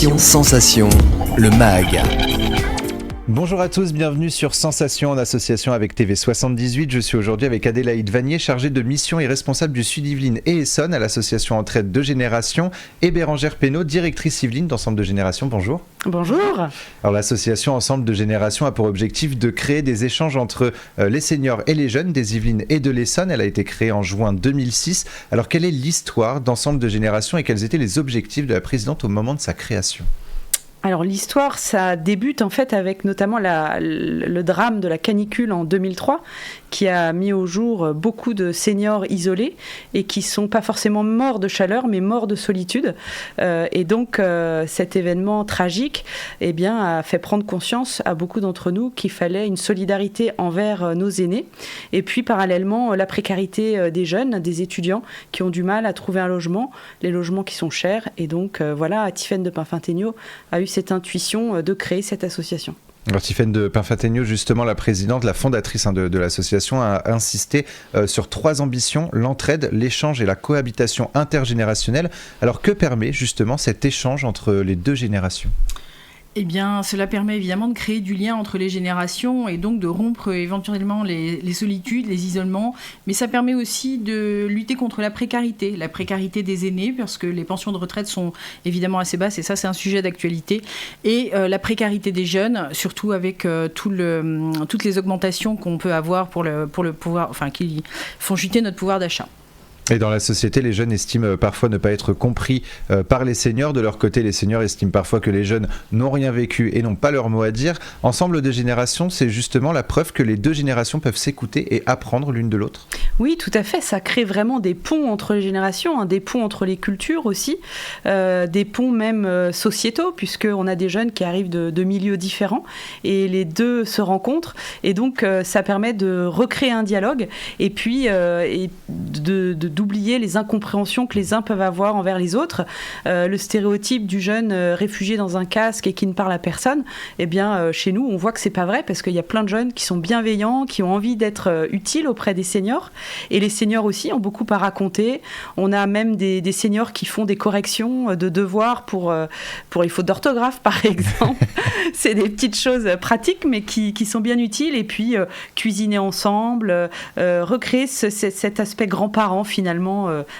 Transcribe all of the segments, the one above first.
Sensation, le MAG. Bonjour à tous, bienvenue sur Sensation en association avec TV78. Je suis aujourd'hui avec Adélaïde Vanier, chargée de mission et responsable du Sud-Yvelines et Essonne à l'association Entraide de Génération, et Bérangère Pénaud, directrice Yvelines d'Ensemble de Génération. Bonjour. Bonjour. Alors l'association Ensemble de Génération a pour objectif de créer des échanges entre les seniors et les jeunes des Yvelines et de l'Essonne. Elle a été créée en juin 2006. Alors quelle est l'histoire d'Ensemble de Génération et quels étaient les objectifs de la présidente au moment de sa création ? Alors l'histoire, ça débute en fait avec notamment le drame de la canicule en 2003 qui a mis au jour beaucoup de seniors isolés et qui sont pas forcément morts de chaleur mais morts de solitude. Et donc cet événement tragique a fait prendre conscience à beaucoup d'entre nous qu'il fallait une solidarité envers nos aînés. Et puis parallèlement la précarité des jeunes, des étudiants qui ont du mal à trouver un logement, les logements qui sont chers. Et donc Tiffaine de Pinfinténiaux a eu cette intuition de créer cette association. Alors Tiffaine de Pinfinténiaux, justement la présidente, la fondatrice de l'association, a insisté sur 3 ambitions, l'entraide, l'échange et la cohabitation intergénérationnelle. Alors que permet justement cet échange entre les 2 générations ? Eh bien, cela permet évidemment de créer du lien entre les générations et donc de rompre éventuellement les solitudes, les isolements. Mais ça permet aussi de lutter contre la précarité des aînés, parce que les pensions de retraite sont évidemment assez basses, et ça, c'est un sujet d'actualité. Et la précarité des jeunes, surtout avec toutes les augmentations qu'on peut avoir pour le pouvoir, qui font chuter notre pouvoir d'achat. Et dans la société, les jeunes estiment parfois ne pas être compris par les seniors. De leur côté, les seniors estiment parfois que les jeunes n'ont rien vécu et n'ont pas leur mot à dire. Ensemble de générations, c'est justement la preuve que les 2 générations peuvent s'écouter et apprendre l'une de l'autre. Oui, tout à fait. Ça crée vraiment des ponts entre les générations, des ponts entre les cultures aussi, des ponts même sociétaux, puisqu'on a des jeunes qui arrivent de milieux différents et les 2 se rencontrent. Et donc, ça permet de recréer un dialogue et puis d'oublier les incompréhensions que les uns peuvent avoir envers les autres. Le stéréotype du jeune réfugié dans un casque et qui ne parle à personne, chez nous, on voit que c'est pas vrai, parce qu'il y a plein de jeunes qui sont bienveillants, qui ont envie d'être utiles auprès des seniors. Et les seniors aussi ont beaucoup à raconter. On a même des seniors qui font des corrections de devoirs pour les fautes d'orthographe, par exemple. C'est des petites choses pratiques, mais qui sont bien utiles. Et puis, cuisiner ensemble, recréer cet aspect grands-parents, finalement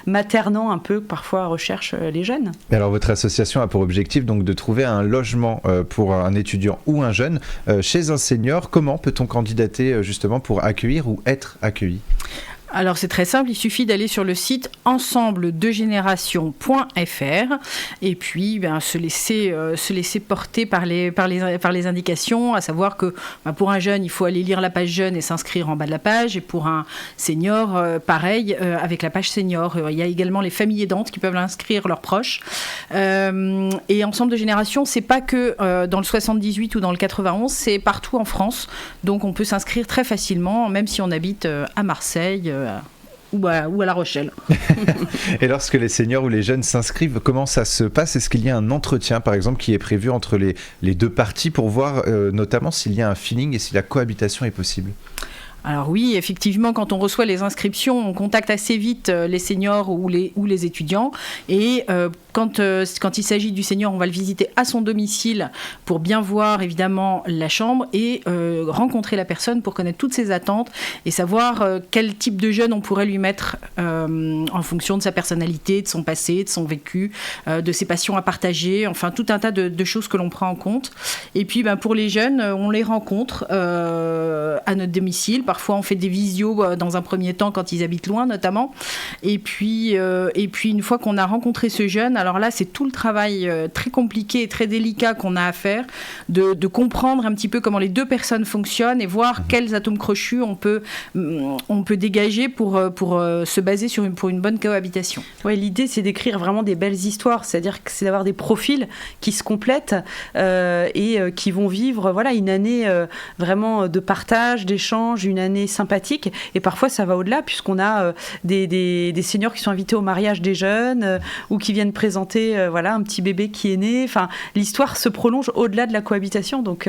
maternant un peu que parfois recherchent les jeunes. Et alors votre association a pour objectif donc de trouver un logement pour un étudiant ou un jeune chez un senior. Comment peut-on candidater justement pour accueillir ou être accueilli ? Alors c'est très simple, il suffit d'aller sur le site ensembledegénération.fr et puis se laisser porter par les indications, à savoir que pour un jeune, il faut aller lire la page jeune et s'inscrire en bas de la page, et pour un senior, pareil, avec la page senior. Il y a également les familles aidantes qui peuvent inscrire leurs proches. Et Ensemble de Génération, c'est pas que dans le 78 ou dans le 91, c'est partout en France. Donc on peut s'inscrire très facilement, même si on habite à Marseille, ou à La Rochelle. Et lorsque les seniors ou les jeunes s'inscrivent, comment ça se passe ? Est-ce qu'il y a un entretien, par exemple, qui est prévu entre les 2 parties pour voir notamment s'il y a un feeling et si la cohabitation est possible ? Alors oui, effectivement, quand on reçoit les inscriptions, on contacte assez vite les seniors ou les étudiants. Et quand il s'agit du senior, on va le visiter à son domicile pour bien voir évidemment la chambre et rencontrer la personne pour connaître toutes ses attentes et savoir quel type de jeune on pourrait lui mettre en fonction de sa personnalité, de son passé, de son vécu, de ses passions à partager, enfin tout un tas de choses que l'on prend en compte. Et puis pour les jeunes, on les rencontre à notre domicile. Parfois, on fait des visios dans un premier temps quand ils habitent loin, notamment. Et puis une fois qu'on a rencontré ce jeune, alors là, c'est tout le travail très compliqué et très délicat qu'on a à faire, de comprendre un petit peu comment les 2 personnes fonctionnent et voir quels atomes crochus on peut dégager pour se baser pour une bonne cohabitation. Ouais, l'idée, c'est d'écrire vraiment des belles histoires, c'est-à-dire que c'est d'avoir des profils qui se complètent et qui vont vivre une année vraiment de partage, d'échange, une année sympathique. Et parfois, ça va au-delà, puisqu'on a des seniors qui sont invités au mariage des jeunes ou qui viennent présenter présenter voilà, un petit bébé qui est né. Enfin, l'histoire se prolonge au-delà de la cohabitation. Donc,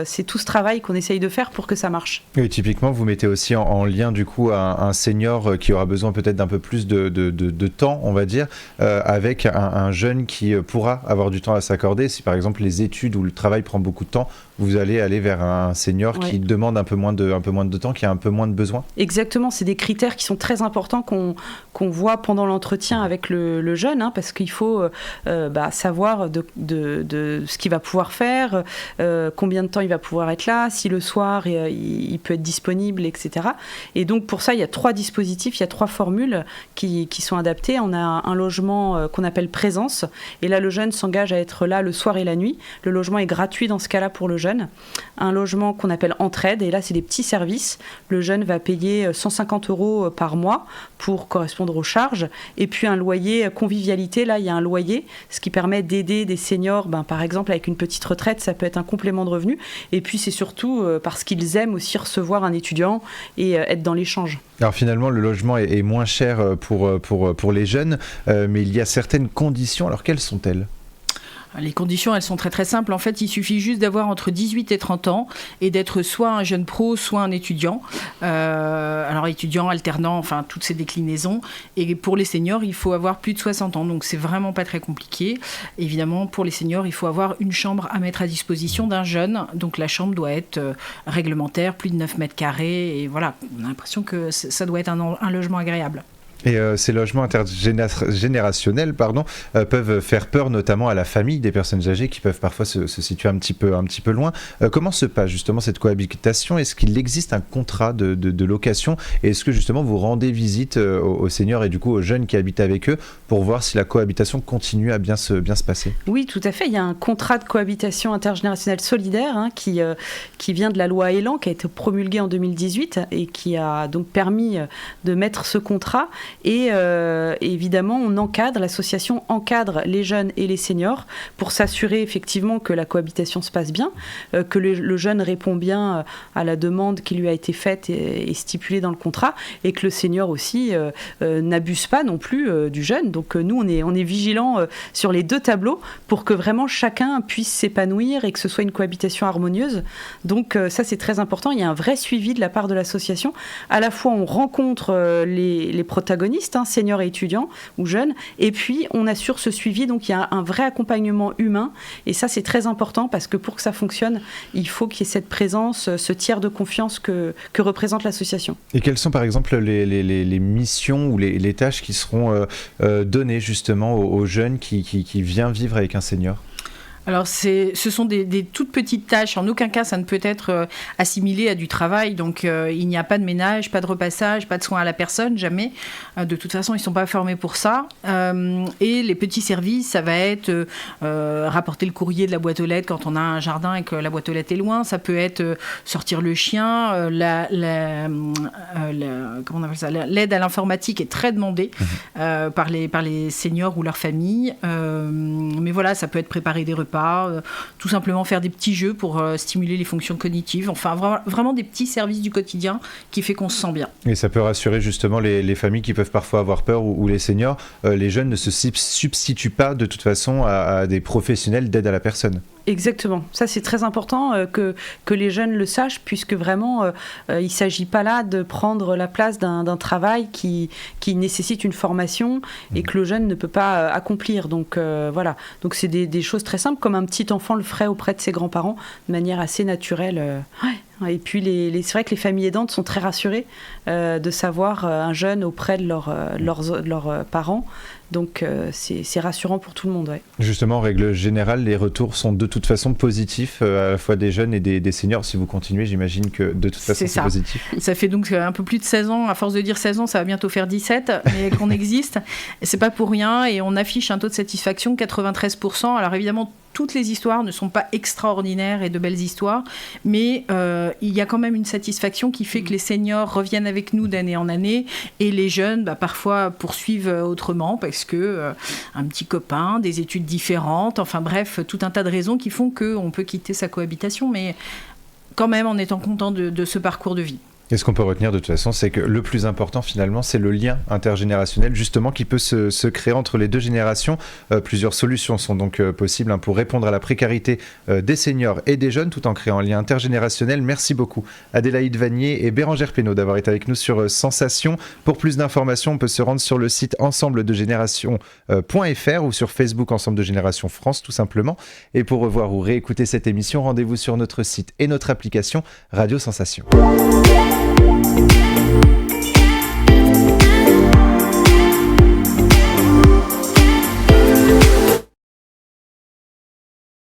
c'est tout ce travail qu'on essaye de faire pour que ça marche. Oui, typiquement, vous mettez aussi en lien du coup un senior qui aura besoin peut-être d'un peu plus de temps, on va dire, avec un jeune qui pourra avoir du temps à s'accorder. Si par exemple les études ou le travail prend beaucoup de temps, vous allez aller vers un senior qui demande un peu moins de temps, qui a un peu moins de besoins. Exactement, c'est des critères qui sont très importants qu'on voit pendant l'entretien avec le jeune, hein, parce qu'il faut savoir de ce qu'il va pouvoir faire, combien de temps il va pouvoir être là, si le soir il peut être disponible, etc. Et donc pour ça, il y a 3 dispositifs, il y a 3 formules qui sont adaptées. On a un logement qu'on appelle présence, et là le jeune s'engage à être là le soir et la nuit. Le logement est gratuit dans ce cas-là pour le jeune. Un logement qu'on appelle entraide, et là c'est des petits services. Le jeune va payer 150 € par mois pour correspondre aux charges, et puis un loyer convivialité. Là il y a un loyer, ce qui permet d'aider des seniors, par exemple avec une petite retraite, ça peut être un complément de revenu, et puis c'est surtout parce qu'ils aiment aussi recevoir un étudiant et être dans l'échange. Alors finalement le logement est moins cher pour les jeunes, mais il y a certaines conditions. Alors quelles sont-elles ? Les conditions, elles sont très très simples. En fait, il suffit juste d'avoir entre 18 et 30 ans et d'être soit un jeune pro, soit un étudiant. Alors étudiant, alternant, enfin toutes ces déclinaisons. Et pour les seniors, il faut avoir plus de 60 ans. Donc c'est vraiment pas très compliqué. Évidemment, pour les seniors, il faut avoir une chambre à mettre à disposition d'un jeune. Donc la chambre doit être réglementaire, plus de 9 mètres carrés. Et voilà, on a l'impression que ça doit être un logement agréable. Et ces logements intergénérationnels peuvent faire peur notamment à la famille des personnes âgées qui peuvent parfois se situer un petit peu loin. Comment se passe justement cette cohabitation ? Est-ce qu'il existe un contrat de location ? Et est-ce que justement vous rendez visite aux seniors et du coup aux jeunes qui habitent avec eux pour voir si la cohabitation continue à bien se passer ? Oui, tout à fait. Il y a un contrat de cohabitation intergénérationnelle solidaire qui vient de la loi Elan, qui a été promulguée en 2018 et qui a donc permis de mettre ce contrat. Et évidemment, l'association encadre les jeunes et les seniors pour s'assurer effectivement que la cohabitation se passe bien, que le jeune répond bien à la demande qui lui a été faite et stipulée dans le contrat, et que le senior aussi n'abuse pas non plus du jeune. Donc nous, on est vigilants sur les 2 tableaux pour que vraiment chacun puisse s'épanouir et que ce soit une cohabitation harmonieuse. Donc ça, c'est très important. Il y a un vrai suivi de la part de l'association. À la fois, on rencontre les protagonistes, seniors et étudiants ou jeunes, et puis on assure ce suivi. Donc il y a un vrai accompagnement humain, et ça c'est très important parce que pour que ça fonctionne, il faut qu'il y ait cette présence, ce tiers de confiance que représente l'association. Et quelles sont par exemple les missions ou les tâches qui seront données justement aux jeunes qui viennent vivre avec un senior ? Alors, ce sont des toutes petites tâches. En aucun cas, ça ne peut être assimilé à du travail. Donc, il n'y a pas de ménage, pas de repassage, pas de soins à la personne, jamais. De toute façon, ils ne sont pas formés pour ça. Et les petits services, ça va être rapporter le courrier de la boîte aux lettres quand on a un jardin et que la boîte aux lettres est loin. Ça peut être sortir le chien. Comment on appelle ça ? L'aide à l'informatique est très demandée par les seniors ou leurs familles. Mais voilà, ça peut être préparer des repas, tout simplement faire des petits jeux pour stimuler les fonctions cognitives. Enfin, vraiment des petits services du quotidien qui fait qu'on se sent bien. Et ça peut rassurer justement les familles qui peuvent parfois avoir peur ou les seniors. Les jeunes ne se substituent pas de toute façon à des professionnels d'aide à la personne. Exactement. Ça, c'est très important que les jeunes le sachent, puisque vraiment, il ne s'agit pas là de prendre la place d'un travail qui nécessite une formation et que le jeune ne peut pas accomplir. Donc, voilà. Donc, c'est des choses très simples, comme un petit enfant le ferait auprès de ses grands-parents, de manière assez naturelle. Ouais. Et puis, c'est vrai que les familles aidantes sont très rassurées de savoir un jeune auprès de leurs parents. Donc c'est rassurant pour tout le monde. Ouais. Justement, en règle générale, les retours sont de toute façon positifs, à la fois des jeunes et des seniors. Si vous continuez, j'imagine que de toute façon c'est positif. Ça fait donc un peu plus de 16 ans, à force de dire 16 ans, ça va bientôt faire 17, mais qu'on existe. Et c'est pas pour rien, et on affiche un taux de satisfaction 93%. Alors évidemment, toutes les histoires ne sont pas extraordinaires et de belles histoires, mais il y a quand même une satisfaction qui fait que les seniors reviennent avec nous d'année en année, et les jeunes parfois poursuivent autrement parce que un petit copain, des études différentes, enfin bref, tout un tas de raisons qui font qu'on peut quitter sa cohabitation, mais quand même en étant content de ce parcours de vie. Et ce qu'on peut retenir de toute façon, c'est que le plus important finalement, c'est le lien intergénérationnel justement qui peut se créer entre les deux générations. Plusieurs solutions sont donc possibles pour répondre à la précarité des seniors et des jeunes tout en créant un lien intergénérationnel. Merci beaucoup Adélaïde Vanier et Bérangère Pénaud d'avoir été avec nous sur Sensation. Pour plus d'informations, on peut se rendre sur le site ensembledegénération.fr ou sur Facebook Ensemble de Génération France tout simplement. Et pour revoir ou réécouter cette émission, rendez-vous sur notre site et notre application Radio Sensation.